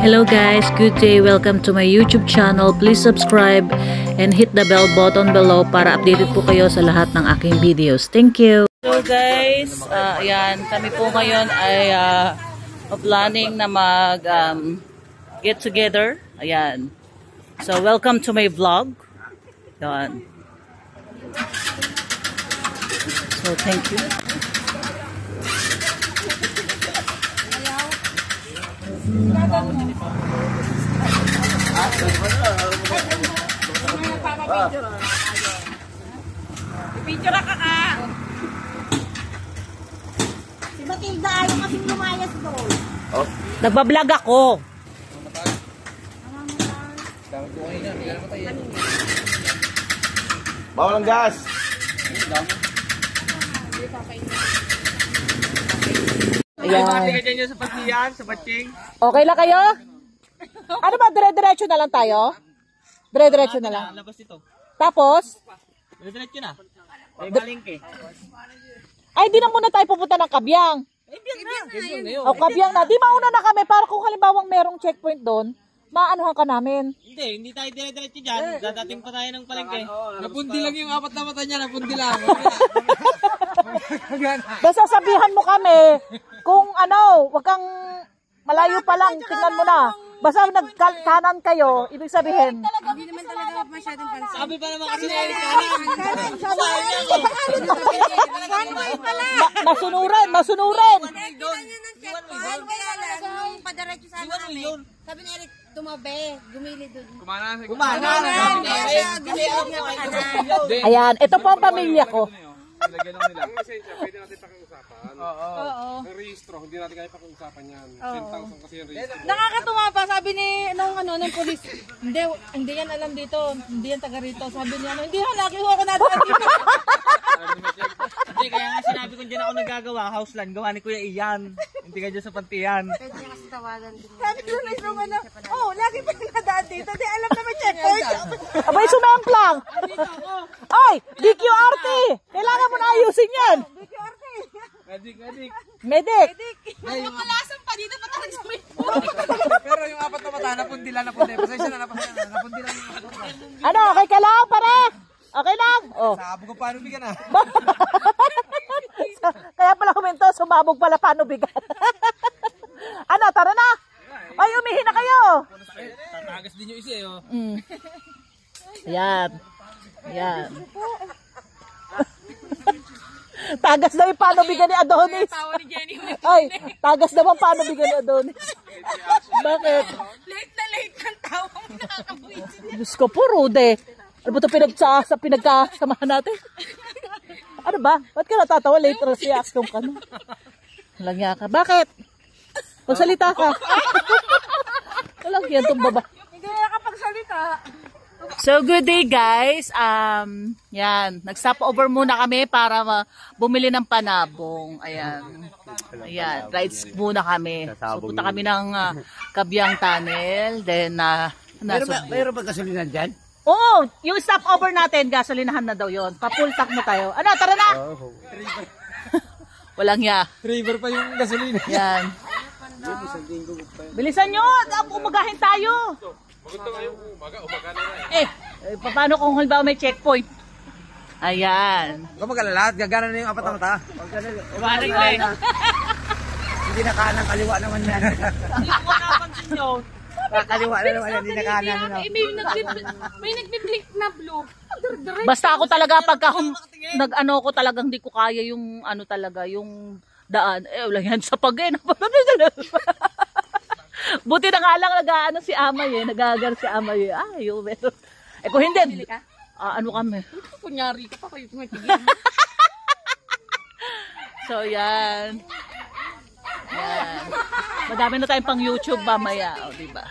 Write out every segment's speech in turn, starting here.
Hello guys, good day. Welcome to my YouTube channel. Please subscribe and hit the bell button below para updated po kayo sa lahat ng aking videos. Thank you. So guys, ayan, kami po ngayon ay planning na mag get together. Ayan. So welcome to my vlog. Ayan. So thank you. Picture ka ka. Si Matilda ayaw kasing lumayas doon. Oh. Nagbablog ako. Bawal ang gas. Ayan. Okay lang kayo? Ano ba? Dire-diretso na lang tayo? Dire-diretso na lang. Tapos? Dire-diretso na. Ay, malingke. Ay, di na muna tayo pupunta ng Kabyang. O, Kabyang na. Di mauna na kami para kung halimbawang merong checkpoint doon, maanuhan ka namin. Hindi tayo dire-diretso dyan. Dadating pa tayo ng palengke. Napundi lang yung apat na mata niya, napundi lang. Basta sabihan mo kami, kung ano, wag kang malayo pa lang, tingnan mo na. Basta nagkanan kayo, ibig sabihin. Hindi naman talaga masyadong pansin. Sabi pa naman kasi na kanan. Masunurin, masunurin. Kaya lang, nung padaretso sana kami, sabi ni Eric, tumabi, gumili doon. Kumana. Ayan, ito po ang pamilya ko. Lagyan lang nila. Kasi pwede natin pakiusapan. Oo. Ang rehistro, hindi natin kaya pakiusapan yan. 10,000 kasi yung rehistro. Nakakatuwa pa, sabi ni nung polis, hindi yan alam dito, hindi yan taga rito. Sabi niya, hindi yan, laki ho ako natin dito. Hindi, kaya nga sinabi ko dyan ako nagagawa, house land, gawa ni Kuya Ian. Hindi ka dyan sa pantiyan. Pwede niya kasi tawagan din. Sabi ko na isang lagi pa yung nadaan dito. Di alam na may checkpoint. Abay, sumamp lang. Ay, DQRT. Kailangan mo na ayusin yan. Medic. Mapalasan pa dito pa talaga sa may Pero yung apat na mata, napundi lang. Pasensya na, napundi lang yung apat na mata. Ano, okay ka lang, pare? Okay lang? Oh. Sabog ko paano bigan ah. Kaya pala huminto, sumabog pala paano bigat. Ano, tara na. Ay, umihi na kayo. Tatagas din yung isa eh. Oh. Ayan. Ayan. Tagas daw yung paano bigyan ni Adonis. Ay, tagas naman paano bigyan ni Adonis. Bakit? late na late ng tawa mo nakakabuisin. Diyos ko po, Rude. Ano ba ito pinagkasamahan natin? Ano ba? Ba't ka natatawa? Late reaction ka na. Langya ka. Bakit? Magsalita ka. Walang yan itong baba. Hindi na nakapagsalita. So, good day guys. Yan. Nag-stop over muna kami para bumili ng panabong. Ayan. Ayan. Rides muna kami. So, punta kami ng Kabyang Tunnel. Then, Mayroon ba gasolina dyan? Oo, yung stop over natin, gasolinahan na daw yon. Pa-full tank na tayo. Ano, tara na! Walang ya. Driver pa yung gasolina. Yan. Bilisan nyo! Umagahin tayo! Paano kung halimbawa may checkpoint? Ayan. Huwag mag-alala, gagana na yung apat na mata. Hindi na kanan, kaliwa naman yan. Hindi ko napansin nyo. Kaliwa na naman yan, hindi na kanan. May nagbe-blink na blue. Basta ako talaga pagka nag-ano ko talagang hindi ko kaya yung ano talaga, yung daan. Wala yan sa pag-in. Buti na nga lang nag-ano si Amay nagagar si Amay Ay, yung meron. Kung hindi, ano kami? Kunyari ka pa kayo tumatigil. So, yan. Yan. Madami na tayong pang YouTube mamaya, o, diba?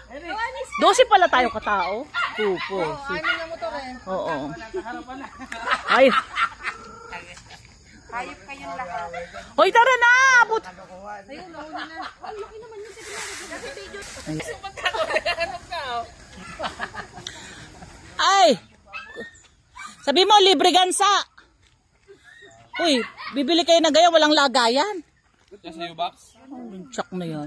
12 pala tayo katao. Pupo. Ano mo to rin? Oo. Ay. Hayop kayong lahat. Hoy, tara na! Abot! Ayun, nauna na. Ang laki naman yung video. Ay! Sabi mo, libre gansa! Uy, bibili kayo ng gaya, walang lagayan. Sa iyo box? Check na yan.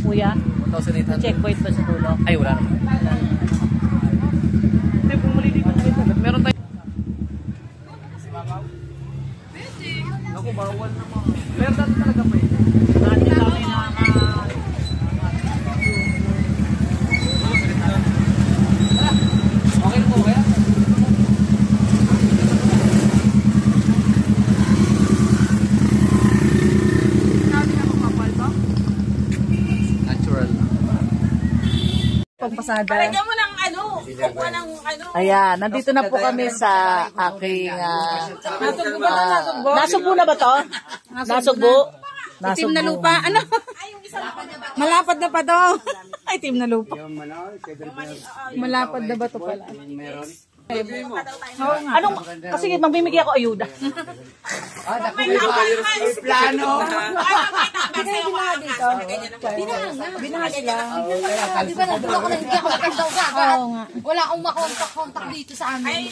Kuya? 1,800. Checkpoint ba sa dulo? Ay, wala naman. Hindi, bumuli dito na ito. Meron tayo. Ako, bawal naman. Meron dati talaga pa eh. Dati kami okay po kaya? Natural. Pagpasada. Palagyan mo ng ano, kukuha ng ano. Ayan, nandito na po kami sa aking nasugbo na ba to? Nasugbo? Itim na lupa. Ano? Malapad na pa to. Ay, itim na lupa. Malapad na ba to pala? Anong, kasi magbibigay ako ayuda. Plano. Binahas lang. Di ba nandun ako na hindi ako nagkandaw ka? Oo nga. Wala akong makontak-kontak dito sa amin.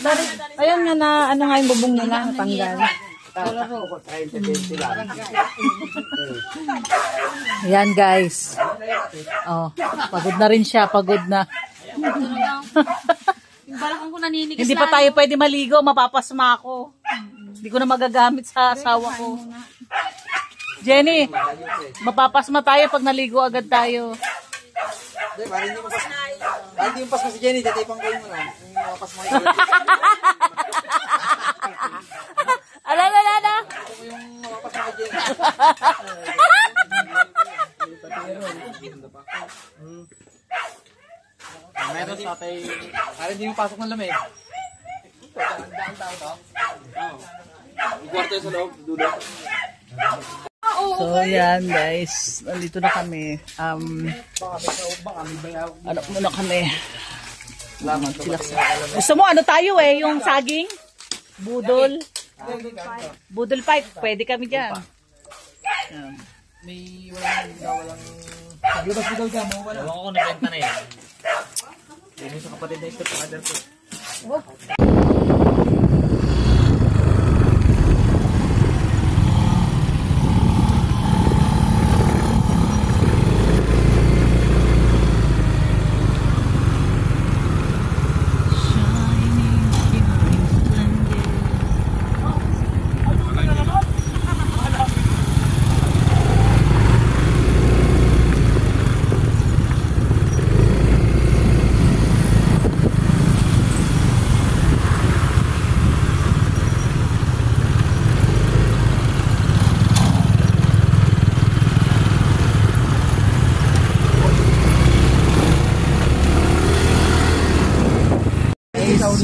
Ayan nga na, ano nga yung bubong nila, natanggal. Ayan guys. Oh, pagod na rin siya, pagod na. Yung balakang ko naninigas Hindi pa tayo pwede maligo, mapapasma ako. Hindi ko na magagamit sa asawa ko. Jenny, mapapasma tayo pag naligo agad tayo. Parang hindi yung pas mo si Jenny, tatipang ko yung ano, yung pas mo yung Ala. yung pas mo kay Jenny. Meron sa tay, parang hindi yung pasok ng lamig. Kwarto sa loob, dulo. So yan guys, nandito na kami. Ano muna kami? Gusto mo ano tayo yung saging? Budol. Budol fight, pwede kami dyan. May walang paglabas mo daw dyan, wala. Ewan ko kung nabenta na yan. Yun sa kapatid na ito, pangadal ko.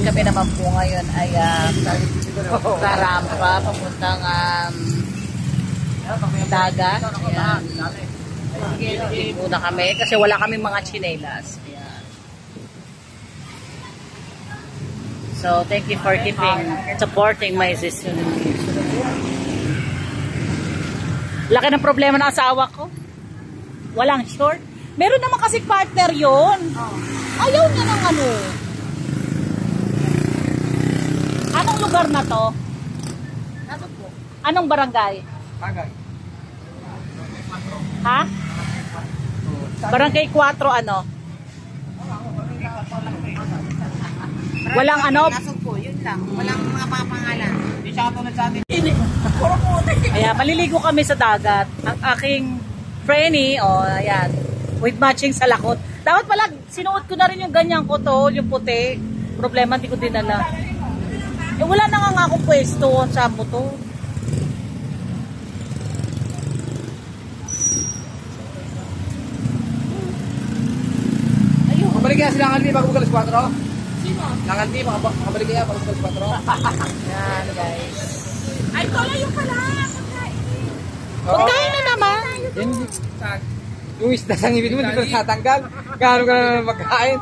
Kami naman po ngayon ay sa rampa papuntang dagat. Ayan. Sige muna kami kasi wala kami mga tsinelas. Ayan. So thank you for supporting my sister. Laki ng problema ng asawa ko. Walang short. Meron naman kasi partner yon. Ayaw niya ng ano. Anong lugar na to? Anong barangay? Tagay. Ha? Barangay 4 ano? Walang ano? Nasog po, yun lang. Walang mga pangalan. Hindi siya katulad sa atin. Kaya maliligo kami sa dagat. Ang aking Frenny, ayan, with matching sa lakot. Dapat pala, sinuot ko na rin yung ganyan ko to, yung puti. Problema, hindi ko dinala. Wala na nga akong pwesto sa motor. Makabalik kaya sila Langalbi bago bukas 4? Sino? Langalbi, makabalik kaya bago bukas 4? Yan guys. Ay, tuloy yung pala. Pagkain na naman. Yung isda sa ngipin mo, hindi ko natanggal. Gano'n ka na magkain.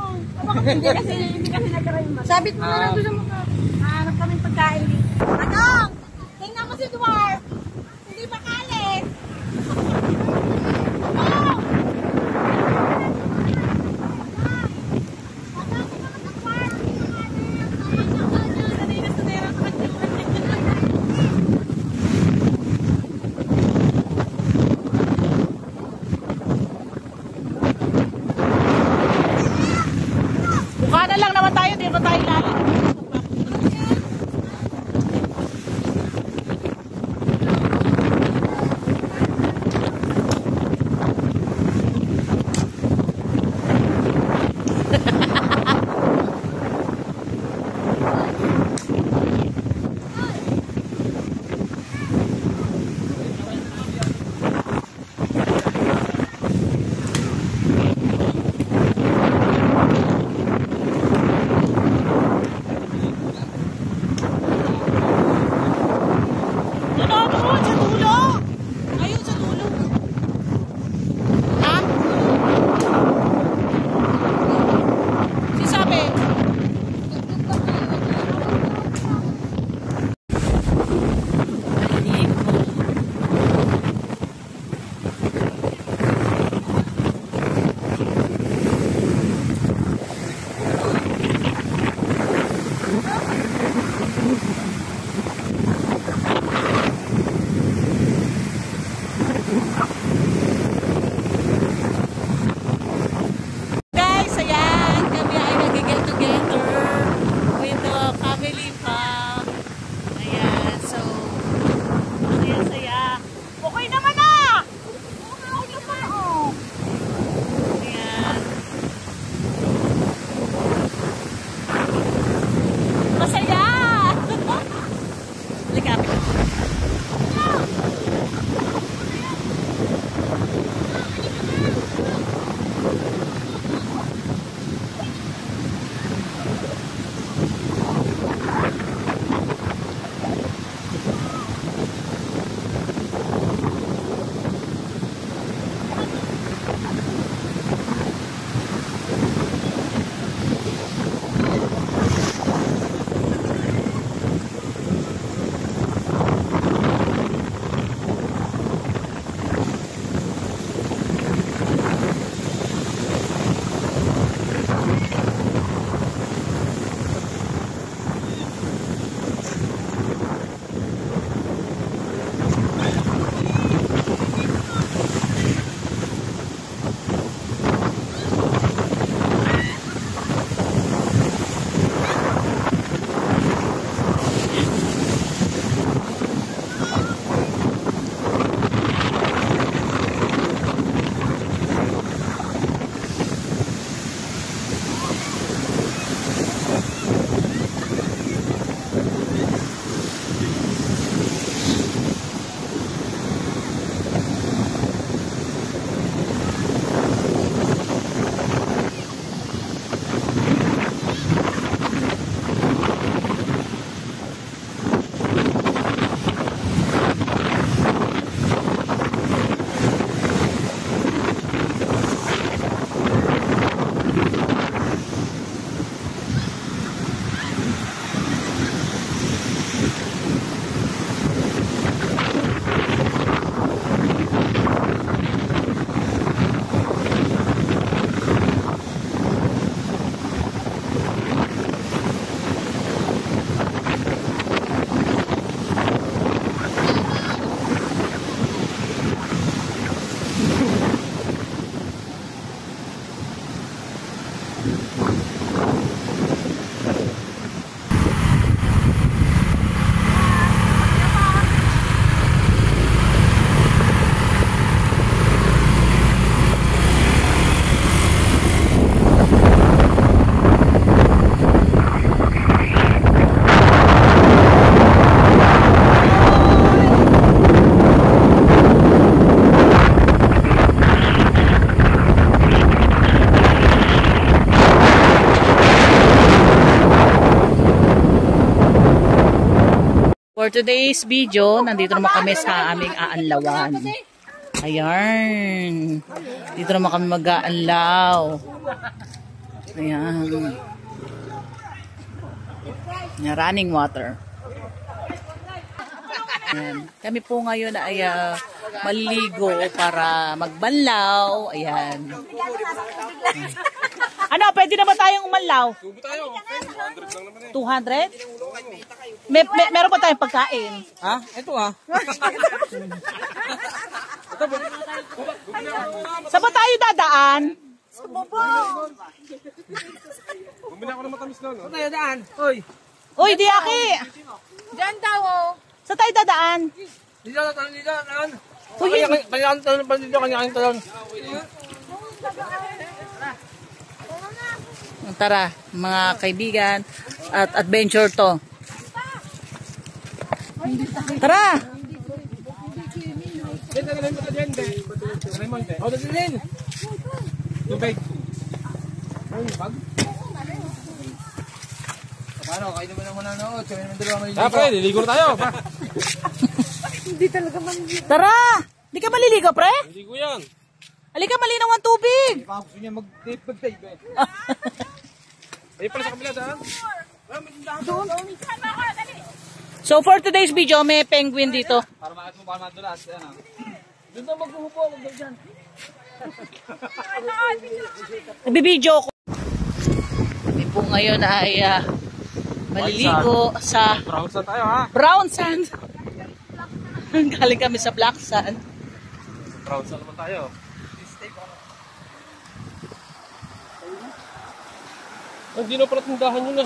Hindi kasi nagkaroon mo. Sabit mo na lang doon sa mukha. Hanap kami pagkain dito. Atong! Tingnan mo si Dwarf! Hindi makalis! Atong! tayo, di ba tayo lahat? For today's video, nandito naman kami sa aming aanlawan. Ayan. Dito naman kami mag-aanlaw. Ayan. Running water. Ayan. Kami po ngayon ay maliligo para magbanlaw. Ayan. Ano, pwede na ba tayong umanlaw? Tubo tayo. 200 lang naman eh. 200? Meron pa tayong pagkain? Ha? Ito ah. Saan ba tayo dadaan? Bumili ako ng matamis na, no? Tayo daan. Hoy. Uy, di aki! Diyan daw, oh. Sa tayo dadaan? Dito na talon, dito na talon. Uy, Kanya-kanya talon pa dito, kanya-kanya talon. tara, mga kaibigan, at adventure to. Tara! O, dadalhin. Tubig. Paano? Kayo naman ang mananood. Sabi naman dalawa maliligo. Pre, liligo na tayo. Tara! Di ka maliligo, pre? Liligo yan. Halika, malinaw ang tubig! Baka gusto niya mag-tape eh. Ay, pala sa kabila daan. So for today's video, may penguin dito. Para makit mo, para madulas. Ayan ah. Doon na maghuhupo, huwag daw dyan. Nagbibideo ko. Kami po ngayon ay maliligo sa Brown sa tayo, ha? brown sand. Galing kami sa black sand. Brown sa naman tayo. Hindi na pala tindahan yun,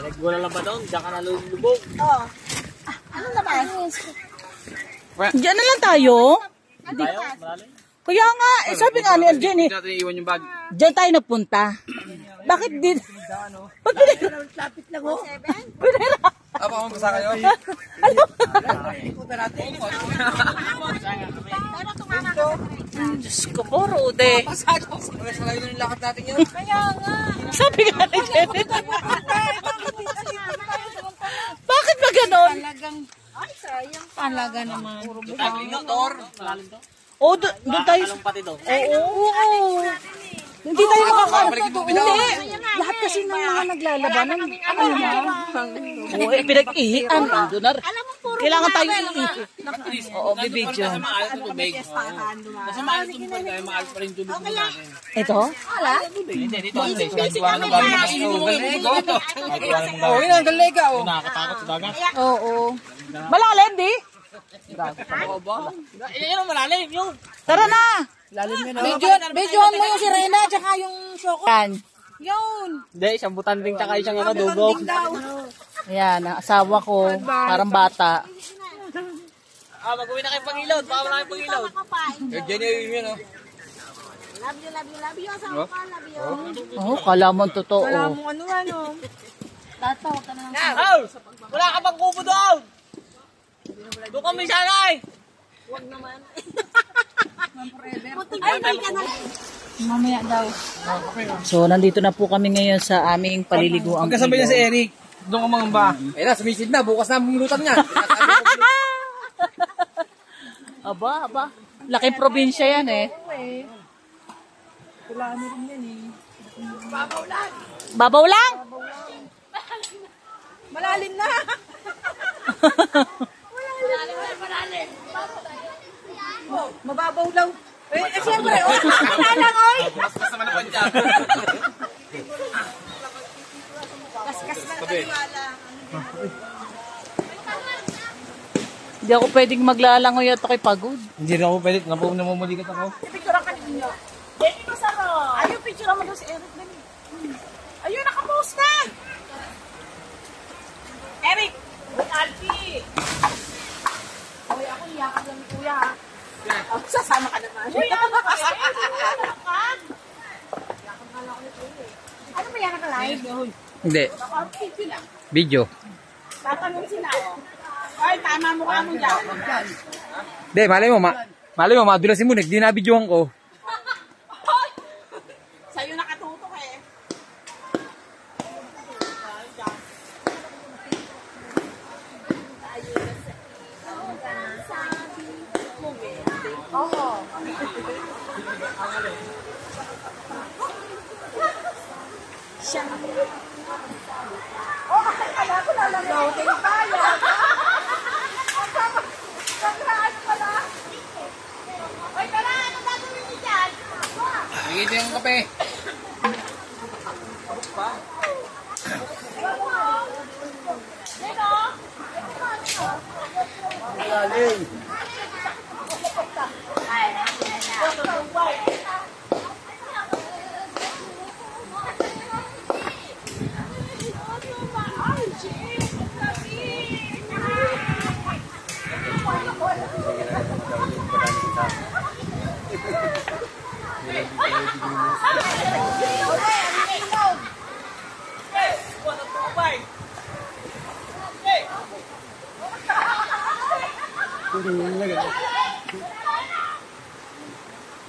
Nagwala lang ba doon? Diyan ka nalulubog. Diyan na lang tayo. Tayo? Malalim? Kaya nga, sabi nga ni Aljen eh, Hindi natin iiwan yung bag. diyan tayo napunta. Bakit din? Ba't pinira? Pinira. Apa kung basa kayo? Diyos ko po, Rude. Mas malayo yung lakad natin yun. Sabi nga ni Janet. Bakit ba ganon? Talaga naman. Motor. Malalim to. Oo, doon tayo. Anong pati doon? Oo. Hindi tayo Hindi. Lahat kasi ng mga naglalabanan. Ano na? Oo, pinag-ihitan. Doon na. Kailangan tayo iihi. Oo, bibidyo. Nasa maayos yung tubig. Nasa maayos yung tubig. Kaya maayos pa rin yung tubig natin. Ito? Hindi, dito ang place. Kahit wala nang gawin ng galega. Kahit wala nang gawin ng galega. Nakakatakot sa dagat. Oo. Malalim, di? Yan ang malalim yun. Tara na! Videoan mo yung sirena tsaka yung shoko. Yan. Yun. Hindi, isang butanding tsaka isang dugog. Ayan, ang asawa ko. Parang bata. Mag-uwi na kayong pangilod. Baka wala kayong pangilod. Diyan yun, oh. Oo, kala mo ang totoo. Ano. Tataw ka na. Aw! Wala ka pang kubo doon! Doon kami sana eh! Mamaya daw. So, nandito na po kami ngayon sa aming paliliguang Pagkasabay niya si ilog. Eric, doon ka mangamba. Ayun na, sumisid na. Bukas na mulutan niya. Aba. Laking probinsya yan eh. Babaw lang? Malalim na. Mababaw lang. Siyempre, lang, oy. Mas naman naman dyan. Kaskas na nakaliwala. Hindi ako pwedeng maglalangoy at ako'y pagod. Hindi rin ako pwede. Namumulikat ako. Picture ka ninyo. Dito sa ro. Ayun, picture mo doon si Eric. Ayun, nakapost na. Eric! Alfie! Uy, ako iyakap lang ni Kuya, ha? Sasama ka naman. Uy, ako ka! Iyakap ka lang ako ni Kuya. Ano ba iyakap ka live? Hindi. Video. Tatanong sila, oh. Ay, tama mo ka mo dyan. Hindi, malay mo, madulasin mo. Hindi na-videohan ko. Sa'yo nakatutok eh. Oo. siya. Bigyan yung kape.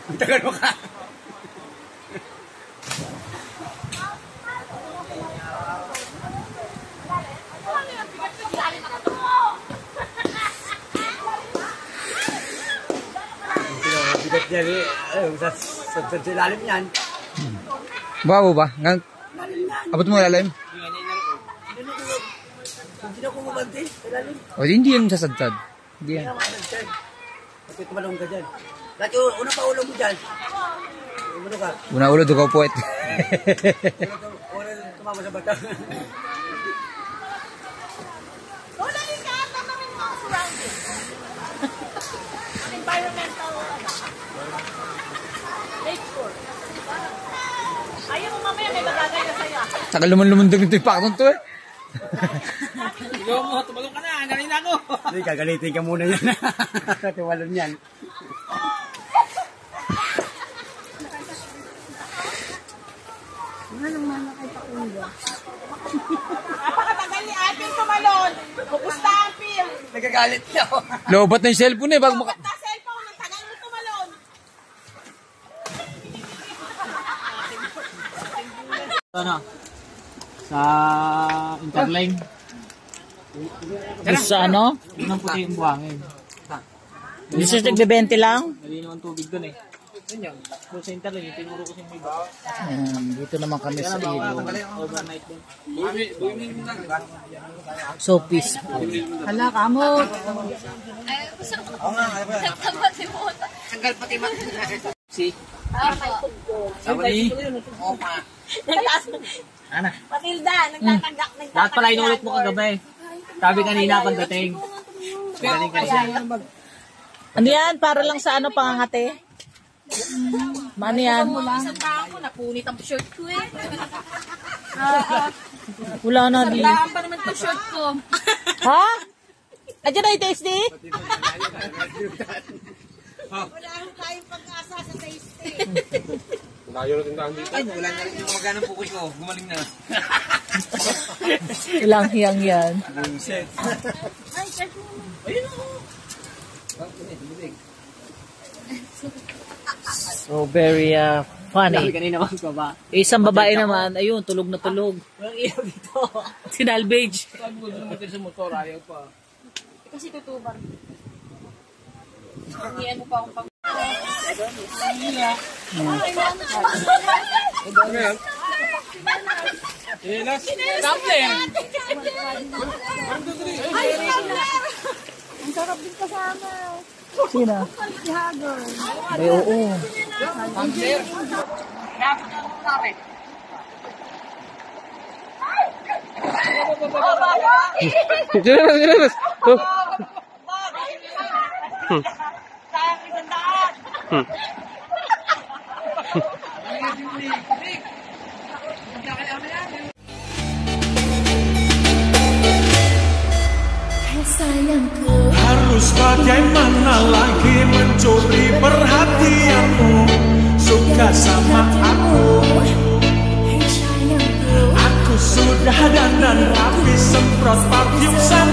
Ang tagal mo ka. Bigat niya sa lalim niyan. Bawo ba? Abot mo lalim? Hindi na kumabante sa lalim. O hindi yan sasadsad. Hindi yan. Bakit tumalong ka dyan? Dati una pa ulo mo dyan. Ulo ka. Una ulo, dugaw puwet. Una tumama sa bata. Ayaw mo mamaya, may magagay na sa'yo. Saka lumundag ito yung pakton to eh. Ikaw mo, tumalong ka na. Galing na ako. Hindi, gagalitin ka muna yan. Katiwalon yan. Napakatagal ni Apil tumalon. Kupusta Apil? Nagagalit niya. Lobat na yung cellphone eh. Bago maka... Na cellphone, ang tagal mo tumalon. Ano? Sa Interline. Sa ano? Yun ang puti yung buhangin. This is nagbe-20 lang? Malinaw ang tubig dun eh. Yun yung, sa Interline, yung tinuro ko sa may bawa. Dito naman kami sa ilog. Overnight dun. So peaceful. Hala ka mo. Tanggal pati mat. Si? Sabali. Ana? Matilda, nagtatagak. Lahat pala inulit mo kagabi. Sabi kanina pagdating. Galing ka siya. Ano yan? Para lang sa ano pangangate? Ano yan? Isang tao, napunit ang shirt ko eh. Wala na di. Saan pa naman ito shirt ko? Ha? Andiyan na yung TSD? Wala akong tayong pag-asa sa tasty. Layo na tindahan dito. Ay, wala na rin yung magana ng focus ko. Gumaling na. Ilang hiyang yan. Buset. Ay, shirt mo. So very Sabi funny. kanina magbaba. Isang babae naman, ayun, tulog na tulog. Walang ilaw dito. Si Dalbage. Sabi ko naman sa motor, ayaw pa. Kasi tutuban. Hingian mo pa akong pang... Tumbler! Ang sarap din kasama. Sino? Si Hagor. Ay, oo. Harus bagaimana lagi mencuri perhatianmu. Suka sama aku. Aku sudah dandan rapi semprot parfum.